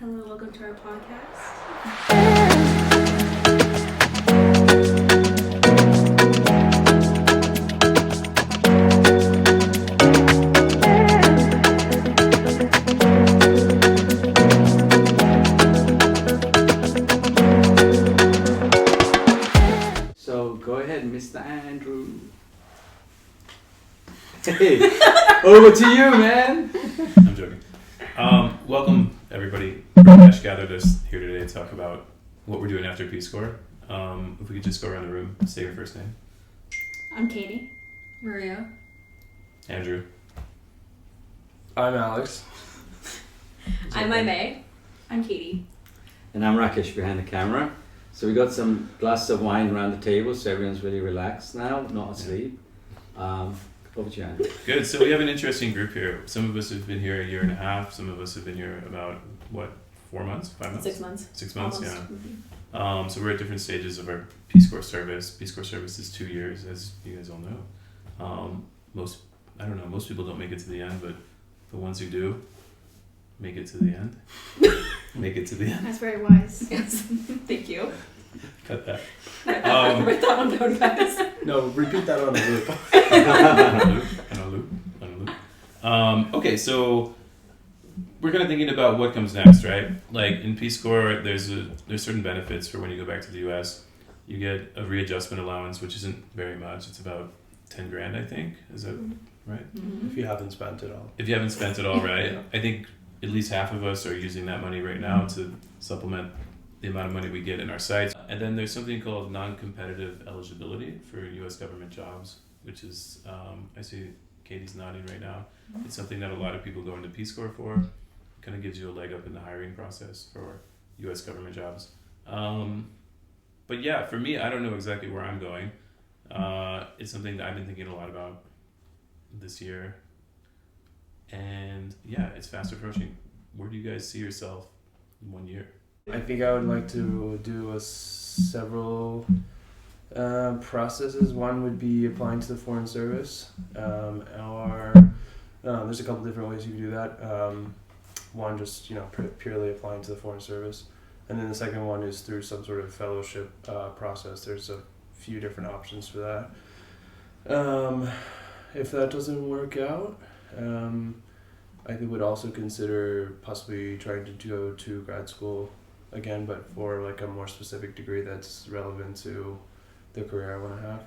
Hello, welcome to our podcast. So go ahead, Mr. Andrew. Hey, over to you, man. I'm joking. Welcome, everybody. Ash gathered us here today to talk about what we're doing after Peace Corps. If we could just go around the room, say your first name. I'm Katie. Maria. Andrew. I'm Alex. I'm May. I'm Katie. And I'm Rakesh behind the camera. So we got some glasses of wine around the table, so everyone's really relaxed now, not asleep. Over to you, Andrew. Good. So we have an interesting group here. Some of us have been here a year and a half. Some of us have been here about, 4 months? 5 months? 6 months. 6 months, Almost. yeah. Mm-hmm. So we're at different stages of our Peace Corps service. Peace Corps service is 2 years, as you guys all know. Most people don't make it to the end, but the ones who do make it to the end. Make it to the end. That's very wise. Yes. Thank you. Cut that. Write that one down, guys. No, repeat that on the loop. on a loop. Okay, so we're kind of thinking about what comes next, right? Like in Peace Corps, there's certain benefits for when you go back to the U.S. You get a readjustment allowance, which isn't very much. It's about $10,000, I think. Is that right? Mm-hmm. If you haven't spent it all. If you haven't spent it all, right? Yeah. I think at least half of us are using that money right now to supplement the amount of money we get in our sites. And then there's something called non-competitive eligibility for U.S. government jobs, which is, I see Katie's nodding right now. It's something that a lot of people go into Peace Corps for. It kind of gives you a leg up in the hiring process for U.S. government jobs. But yeah, for me, I don't know exactly where I'm going. It's something that I've been thinking a lot about this year. And yeah, it's fast approaching. Where do you guys see yourself in 1 year? I think I would like to do several processes. One would be applying to the Foreign Service. There's a couple different ways you can do that. One, just purely applying to the Foreign Service, and then the second one is through some sort of fellowship process. There's a few different options for that. If that doesn't work out, I would also consider possibly trying to go to grad school again, but for like a more specific degree that's relevant to the career I want to have.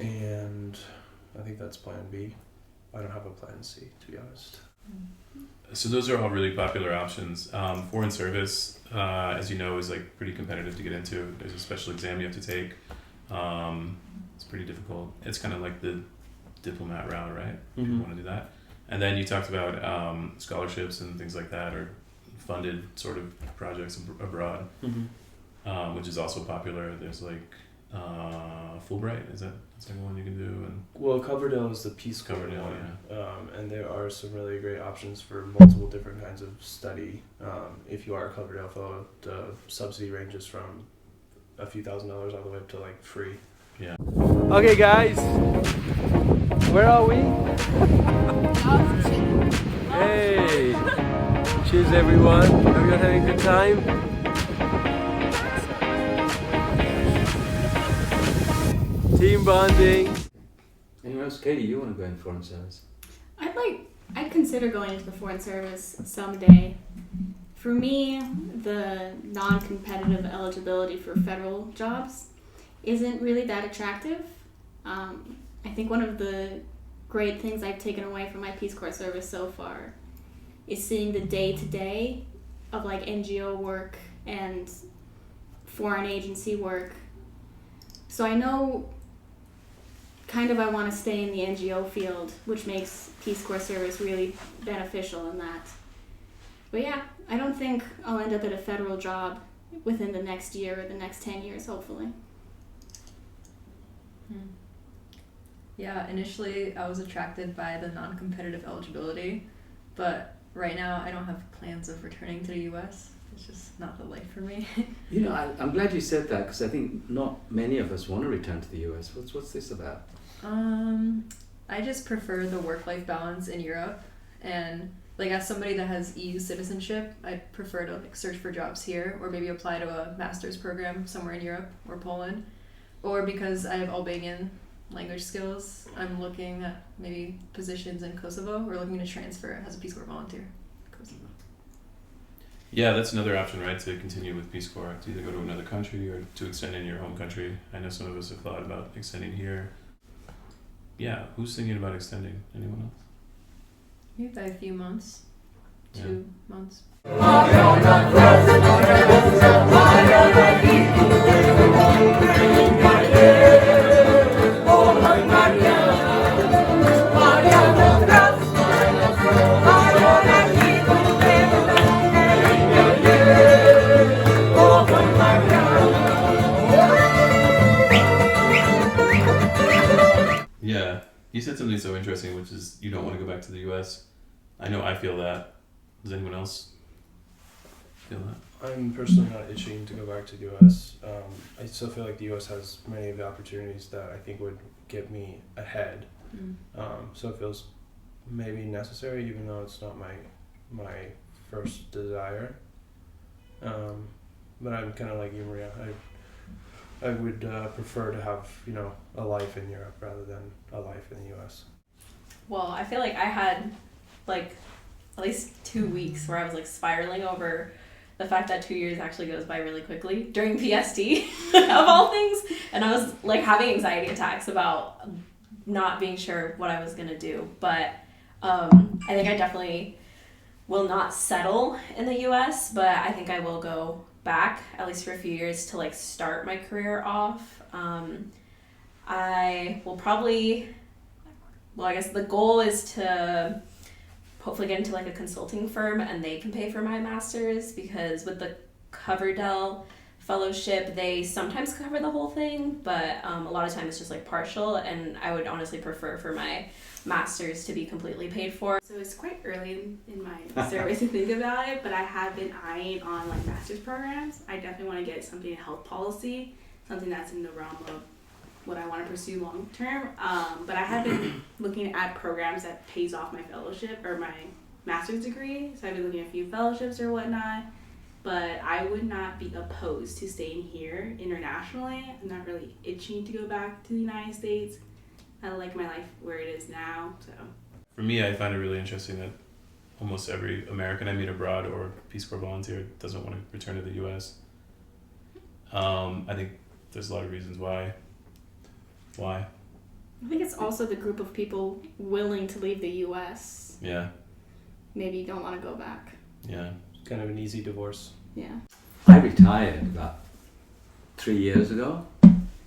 And I think that's plan B. I don't have a plan C, to be honest. So those are all really popular options. Foreign service, as you know, is like pretty competitive to get into. There's a special exam you have to take. It's pretty difficult. It's kind of like the diplomat route, right? If you want to do that. And then you talked about scholarships and things like that, or funded sort of projects abroad, which is also popular. There's like Fulbright, is that like one you can do? And Well, Coverdale is the Peace Corps Coverdale, one, and there are some really great options for multiple different kinds of study. If you are a Coverdale fellow, the subsidy ranges from a few $1,000s all the way up to like free. yeah. Okay guys, where are we? Hey, cheers everyone, hope you're having a good time. Team bonding. Anyone else? Katie, you want to go in Foreign Service? I'd consider going into the Foreign Service someday. For me, the non-competitive eligibility for federal jobs isn't really that attractive. I think one of the great things I've taken away from my Peace Corps service so far is seeing the day-to-day of like NGO work and foreign agency work. So I know kind of I want to stay in the NGO field, which makes Peace Corps service really beneficial in that. But yeah, I don't think I'll end up at a federal job within the next year or the next 10 years, hopefully. Yeah, initially I was attracted by the non-competitive eligibility, but right now I don't have plans of returning to the U.S. It's just not the life for me. I'm glad you said that, because I think not many of us want to return to the US. What's this about? I just prefer the work-life balance in Europe, and like as somebody that has EU citizenship, I prefer to like search for jobs here or maybe apply to a master's program somewhere in Europe or Poland. Or because I have Albanian language skills, I'm looking at maybe positions in Kosovo or looking to transfer as a Peace Corps volunteer to Kosovo. Yeah, that's another option, right? To continue with Peace Corps, to either go to another country or to extend in your home country. I know some of us have thought about extending here. Yeah, who's thinking about extending? Anyone else? Maybe by a few months, 2 months. Yeah, you said something so interesting, which is you don't want to go back to the U.S. I know I feel that. Does anyone else feel that? I'm personally not itching to go back to the U.S. I still feel like the U.S. has many of the opportunities that I think would get me ahead. So it feels maybe necessary, even though it's not my first desire. But I'm kind of like you, Maria. I would prefer to have, a life in Europe rather than a life in the U.S. Well, I feel like I had like at least 2 weeks where I was like spiraling over the fact that 2 years actually goes by really quickly during PST of all things, and I was like having anxiety attacks about not being sure what I was gonna do. But I think I definitely will not settle in the US, but I think I will go back at least for a few years to like start my career off. I will probably, I guess the goal is to hopefully get into like a consulting firm and they can pay for my master's, because with the Coverdell fellowship they sometimes cover the whole thing, but a lot of times it's just like partial, and I would honestly prefer for my master's to be completely paid for. So it's quite early in my service to think about it, but I have been eyeing on like master's programs. I definitely want to get something in health policy, something that's in the realm of what I want to pursue long term. But I have been looking at programs that pays off my fellowship or my master's degree. So I've been looking at a few fellowships or whatnot. But I would not be opposed to staying here internationally. I'm not really itching to go back to the United States. I like my life where it is now. So For me, I find it really interesting that almost every American I meet abroad or Peace Corps volunteer doesn't want to return to the U.S. I think there's a lot of reasons why. Why? I think it's also the group of people willing to leave the U.S. Yeah. Maybe don't want to go back. Yeah. Kind of an easy divorce. Yeah. I retired about 3 years ago,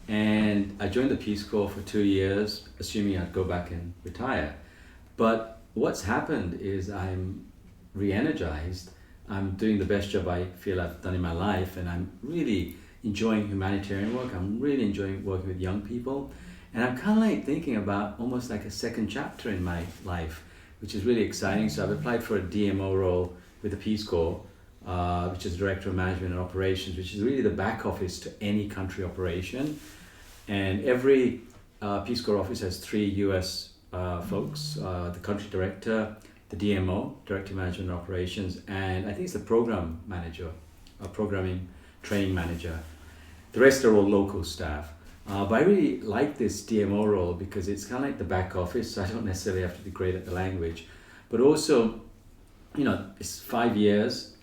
and I joined the Peace Corps for 2 years, assuming I'd go back and retire. But what's happened is I'm re-energized. I'm doing the best job I feel I've done in my life, and I'm really enjoying humanitarian work. I'm really enjoying working with young people, and I'm kind of like thinking about almost like a second chapter in my life, which is really exciting. So I've applied for a DMO role with the Peace Corps, which is Director of Management and Operations, which is really the back office to any country operation. And every Peace Corps office has 3 US folks, the country director, the DMO, Director of Management and Operations, and I think it's the program manager, programming training manager. The rest are all local staff. But I really like this DMO role because it's kind of like the back office, so I don't necessarily have to be great at the language. But also, it's 5 years.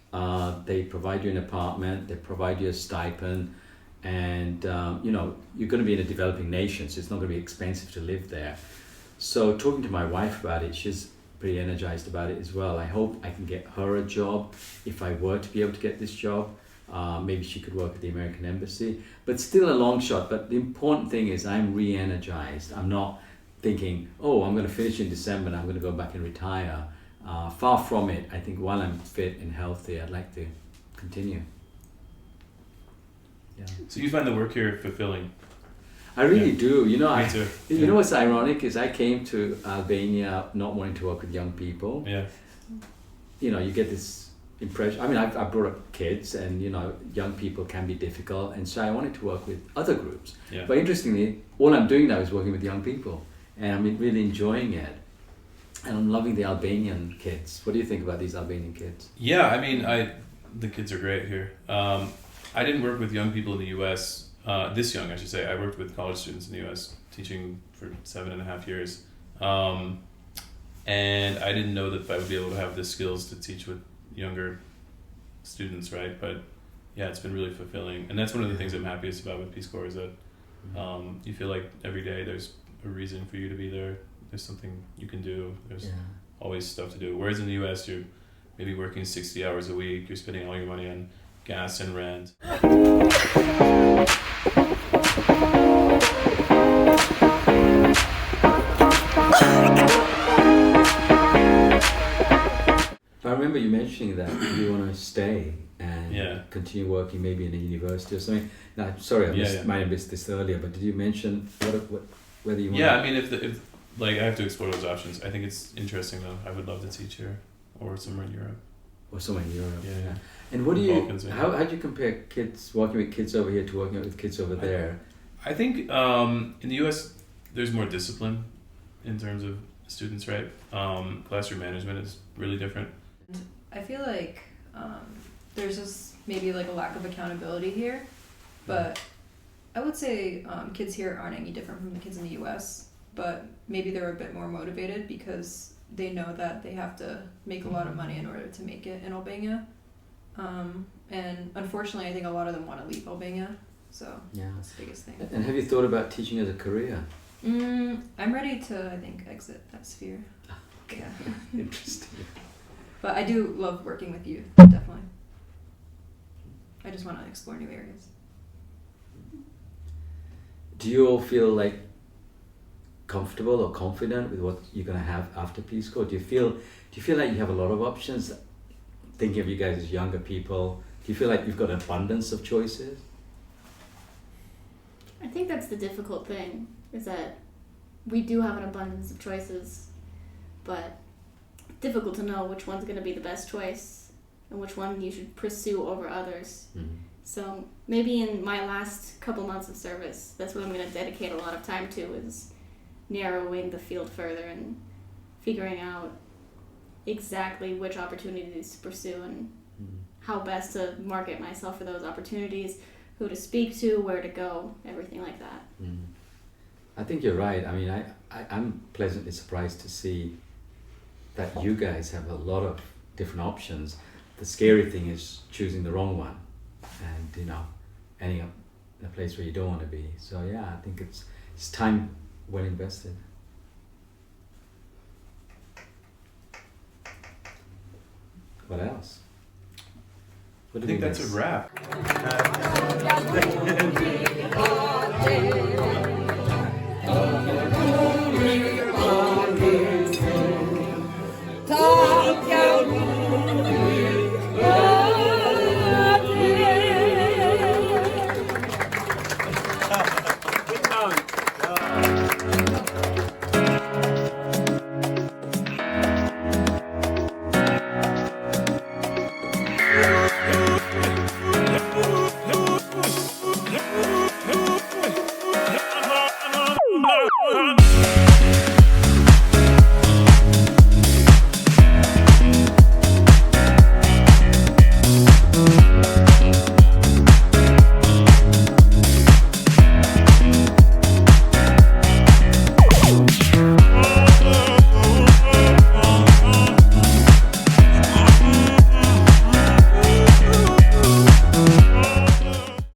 They provide you an apartment, they provide you a stipend, and you're going to be in a developing nation, so it's not going to be expensive to live there. So talking to my wife about it, she's pretty energized about it as well. I hope I can get her a job if I were to be able to get this job. Maybe she could work at the American Embassy, but still a long shot. But the important thing is I'm re-energized. I'm not thinking, I'm going to finish in December and I'm going to go back and retire. Far from it. I think while I'm fit and healthy, I'd like to continue. Yeah. So you find the work here fulfilling? I really do. Me too. You know what's ironic is I came to Albania not wanting to work with young people. Yeah. You get this impression. I mean, I brought up kids, and young people can be difficult, and so I wanted to work with other groups. Yeah. But interestingly, all I'm doing now is working with young people, and I'm really enjoying it. And I'm loving the Albanian kids. What do you think about these Albanian kids? Yeah, I mean, the kids are great here. I didn't work with young people in the U.S. This young, I should say. I worked with college students in the U.S. teaching for 7.5 years, and I didn't know that I would be able to have the skills to teach with younger students, right? But yeah, it's been really fulfilling, and that's one of the things I'm happiest about with Peace Corps is that you feel like every day there's a reason for you to be there. There's something you can do. There's always stuff to do. Whereas in the U.S., you're maybe working 60 hours a week. You're spending all your money on gas and rent. I remember you mentioning that you want to stay and continue working maybe in a university or something. Now, sorry, I might have missed this earlier, but did you mention whether you want? Yeah, I mean, if like I have to explore those options. I think it's interesting though. I would love to teach here or somewhere in Europe. Or somewhere in Europe. Yeah. And what do you? Balkans, how do you compare kids working with kids over here to working with kids over there? I think in the U.S. there's more discipline in terms of students, right? Classroom management is really different. I feel like there's just maybe like a lack of accountability here, but I would say kids here aren't any different from the kids in the U.S., but maybe they're a bit more motivated because they know that they have to make a lot of money in order to make it in Albania. And unfortunately, I think a lot of them want to leave Albania, so that's the biggest thing. And have you thought about teaching as a career? I'm ready to, I think, exit that sphere. Okay. Yeah. Interesting. But I do love working with youth, definitely. I just want to explore new areas. Do you all feel like comfortable or confident with what you're going to have after Peace Corps? Do you feel like you have a lot of options? Thinking of you guys as younger people, do you feel like you've got an abundance of choices? I think that's the difficult thing, is that we do have an abundance of choices, but it's difficult to know which one's going to be the best choice and which one you should pursue over others. So maybe in my last couple months of service, that's what I'm going to dedicate a lot of time to, is narrowing the field further and figuring out exactly which opportunities to pursue and how best to market myself for those opportunities, who to speak to, where to go, everything like that. I think you're right. I mean, I'm pleasantly surprised to see that you guys have a lot of different options. The scary thing is choosing the wrong one and, ending up in a place where you don't want to be. So yeah, I think it's time well invested. What else? I think that's a wrap.